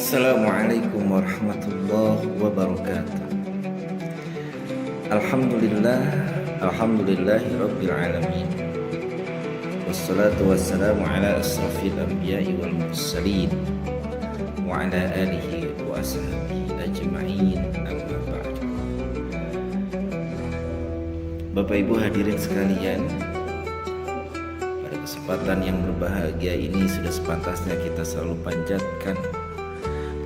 Assalamualaikum warahmatullahi wabarakatuh. Alhamdulillahi rabbil alamin. Wassalatu wassalamu ala asrafil anbiya'i wal mursalin wa ala alihi wa ashabihi ajma'in, amma ba'du. Bapak Ibu hadirin sekalian, pada kesempatan yang berbahagia ini sudah sepantasnya kita selalu panjatkan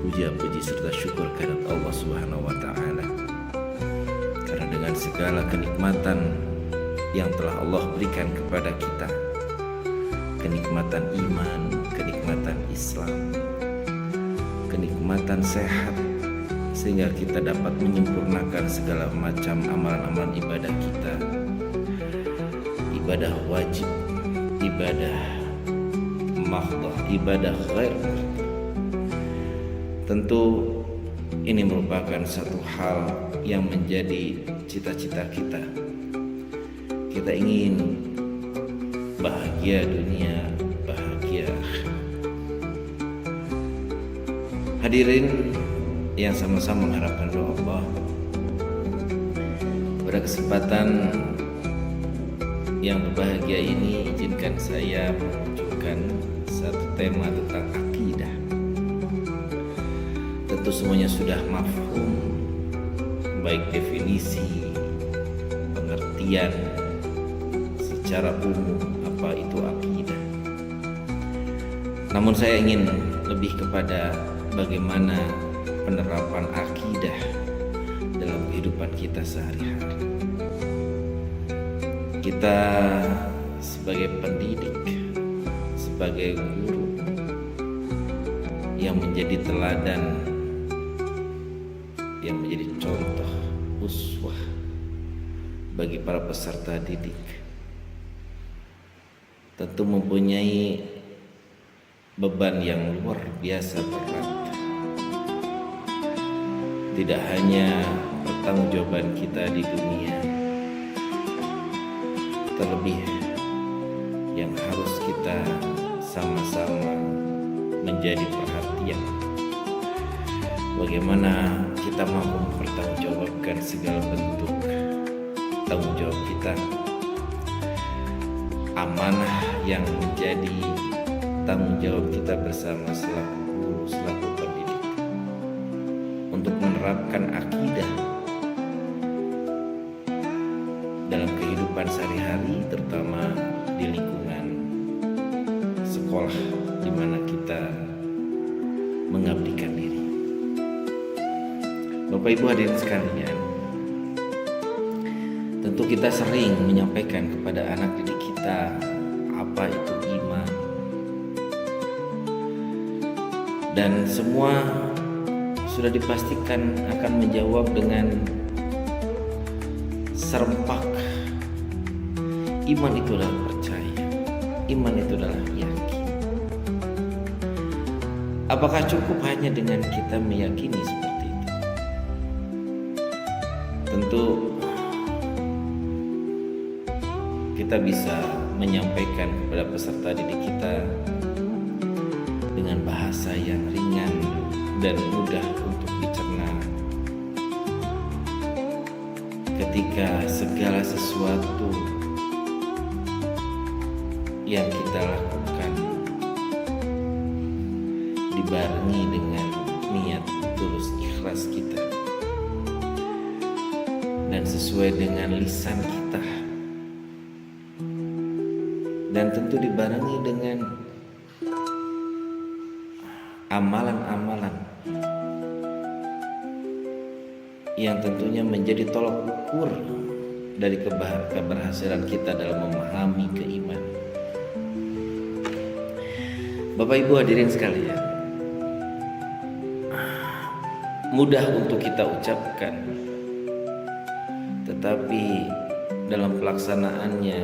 puja-puji serta syukur kehadirat Allah Subhanahu wa taala. Karena dengan segala kenikmatan yang telah Allah berikan kepada kita, kenikmatan iman, kenikmatan Islam, kenikmatan sehat, sehingga kita dapat menyempurnakan segala macam amalan-amalan ibadah kita, ibadah wajib, ibadah mahdhah, ibadah ghair. Tentu ini merupakan satu hal yang menjadi cita-cita kita. Kita ingin bahagia dunia, bahagia akhirat. Hadirin yang sama-sama mengharapkan doa Allah, pada kesempatan yang berbahagia ini izinkan saya menunjukkan satu tema tentang akidah. Tentu semuanya sudah mafhum, baik definisi, pengertian secara umum apa itu akidah. Namun saya ingin lebih kepada bagaimana penerapan akidah dalam kehidupan kita sehari-hari. Kita sebagai pendidik, sebagai guru yang menjadi teladan, yang menjadi contoh uswah bagi para peserta didik, tentu mempunyai beban yang luar biasa berat. Tidak hanya pertanggungjawaban kita di dunia, terlebih yang harus kita sama-sama menjadi perhatian, bagaimana kita mampu mempertanggungjawabkan segala bentuk tanggung jawab kita, amanah yang menjadi tanggung jawab kita bersama selaku guru, selaku pendidik, untuk menerapkan akidah dalam kehidupan sehari-hari, terutama di lingkungan sekolah di mana kita mengabdikan diri. Bapak Ibu hadirin sekalian, tentu kita sering menyampaikan kepada anak didik kita apa itu iman, dan semua sudah dipastikan akan menjawab dengan serempak. Iman itu adalah percaya, iman itu adalah yakin. Apakah cukup hanya dengan kita meyakini seperti itu? Tentu kita bisa menyampaikan kepada peserta didik kita dengan bahasa yang ringan dan mudah untuk dicerna, ketika segala sesuatu yang kita lakukan dibarengi dengan niat tulus ikhlas kita dan sesuai dengan lisan kita, dan tentu dibarengi dengan amalan-amalan yang tentunya menjadi tolak ukur dari keberhasilan kita dalam memahami keimanan. Bapak Ibu hadirin sekalian, mudah untuk kita ucapkan, tetapi dalam pelaksanaannya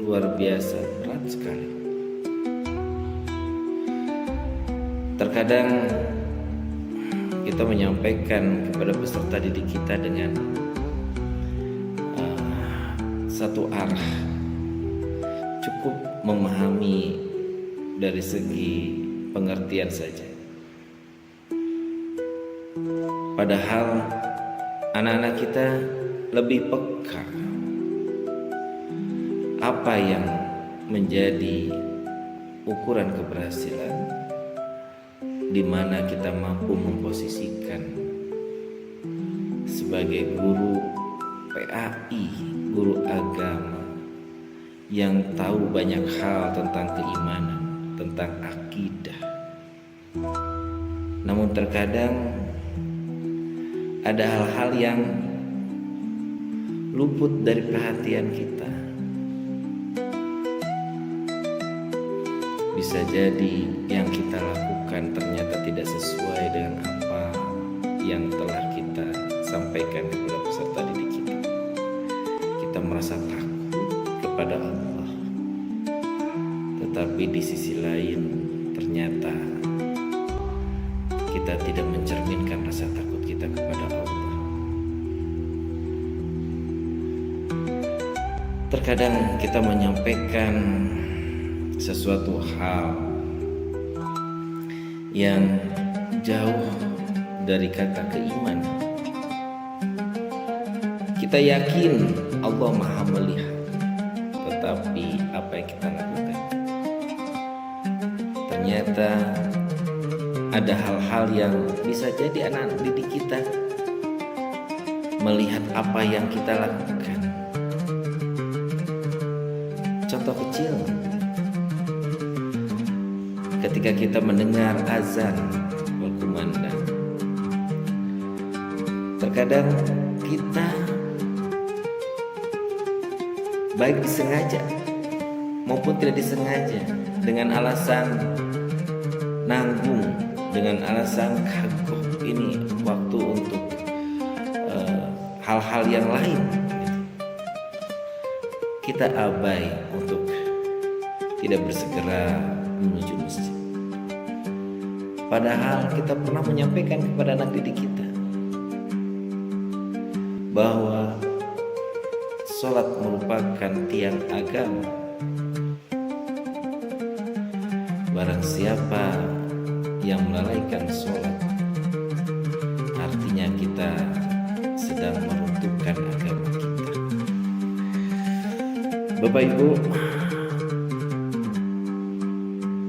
luar biasa berat sekali. Terkadang kita menyampaikan kepada peserta didik kita dengan satu arah, cukup memahami dari segi pengertian saja. Padahal anak-anak kita lebih peka apa yang menjadi ukuran keberhasilan, di mana kita mampu memposisikan sebagai guru PAI, guru agama yang tahu banyak hal tentang keimanan, tentang akidah. Namun terkadang ada hal-hal yang luput dari perhatian kita. Bisa jadi yang kita lakukan ternyata tidak sesuai dengan apa yang telah kita sampaikan kepada peserta didik kita. Kita merasa takut kepada Allah, tetapi di sisi lain ternyata kita tidak mencerminkan rasa takut kita kepada Allah. Terkadang kita menyampaikan sesuatu hal yang jauh dari kata keimanan. Kita yakin Allah Maha melihat, tetapi apa yang kita lakukan ternyata ada hal-hal yang bisa jadi anak didik kita melihat apa yang kita lakukan. Contoh kecil, ketika kita mendengar azan berkumandang, terkadang kita baik disengaja maupun tidak disengaja dengan alasan nanggung, dengan alasan kagok, ini waktu untuk hal-hal yang lain, kita abai untuk tidak bersegera menuju masjid. Padahal kita pernah menyampaikan kepada anak didik kita bahwa sholat merupakan tiang agama. Barang siapa yang melalaikan sholat, artinya kita sedang meruntuhkan agama kita. Bapak Ibu,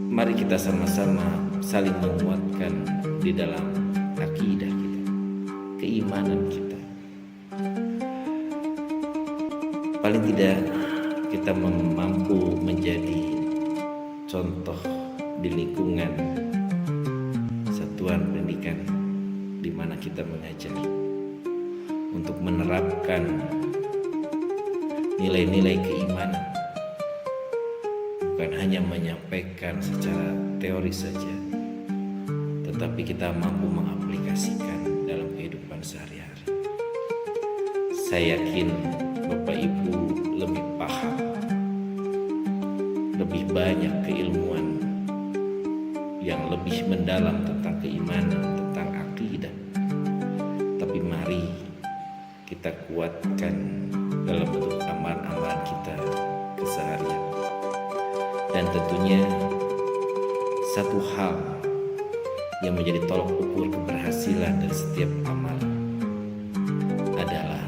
mari kita sama-sama saling menguatkan di dalam akidah kita, keimanan kita. Paling tidak kita mampu menjadi contoh di lingkungan satuan pendidikan di mana kita mengajar, untuk menerapkan nilai-nilai keimanan, bukan hanya menyampaikan secara teori saja, tetapi kita mampu mengaplikasikan dalam kehidupan sehari-hari. Saya yakin Bapak Ibu lebih paham, lebih banyak keilmuan yang lebih mendalam tentang keimanan, tentang akidah. Tapi mari kita kuatkan dalam bentuk amalan-amalan kita keseharian. Dan tentunya satu hal yang menjadi tolok ukur keberhasilan dari setiap amal adalah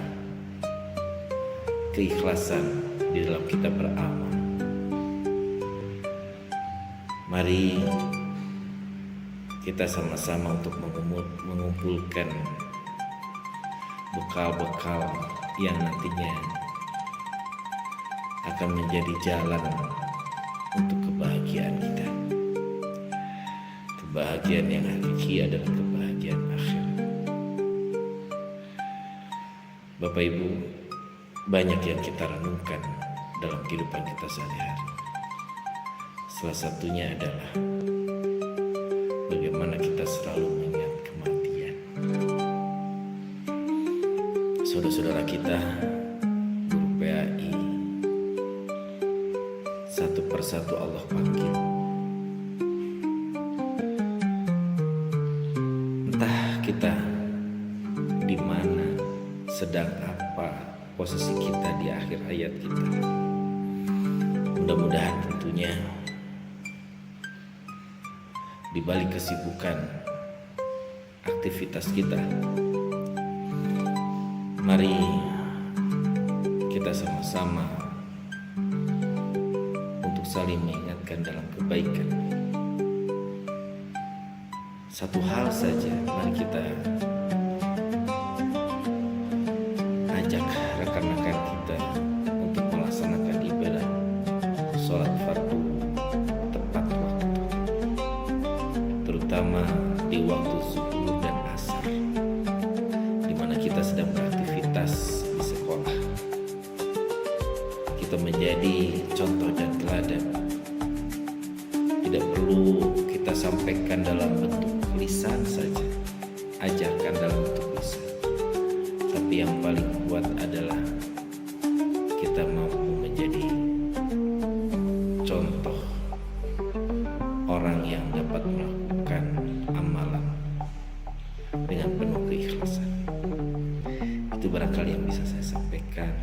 keikhlasan di dalam kita beramal. Mari kita sama-sama untuk mengumpulkan bekal-bekal yang nantinya akan menjadi jalan untuk kebahagiaan kita. Kebahagiaan yang hakiki adalah kebahagiaan akhir. Bapak Ibu, banyak yang kita renungkan dalam kehidupan kita sehari-hari. Salah satunya adalah bagaimana kita selalu mengingat kematian. Saudara-saudara kita, guru PAI, satu persatu Allah panggil. Entah kita di mana, sedang apa posisi kita di akhir hayat kita. Mudah-mudahan tentunya di balik kesibukan aktivitas kita, Mari kita sama-sama untuk saling mengingatkan dalam kebaikan. Satu hal saja, mari kita ajak rekan-rekan kita untuk melaksanakan ibadah sholat fardu tepat waktu, terutama di waktu zuhur dan asar, di mana kita sedang beraktivitas di sekolah. Kita menjadi contoh dan teladan. Tidak perlu kita sampaikan dalam bentuk lisan saja, ajarkan dalam bentuk lisan, tapi yang paling kuat adalah kita mampu menjadi contoh orang yang dapat melakukan amalan dengan penuh keikhlasan. Itu barangkali yang bisa saya sampaikan,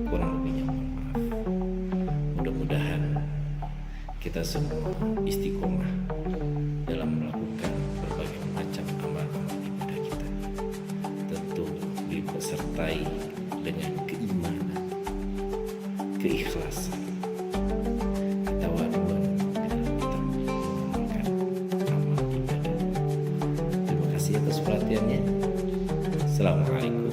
kurang lebihnya mohon maaf. Mudah-mudahan kita semua istiqomah dalam melakukan berbagai macam amal-amal ibadah kita, tentu disertai dengan keimanan, keikhlasan, ketawaduan dalam kita mengamalkan amal ibadah. Terima kasih atas perhatiannya. Assalamualaikum.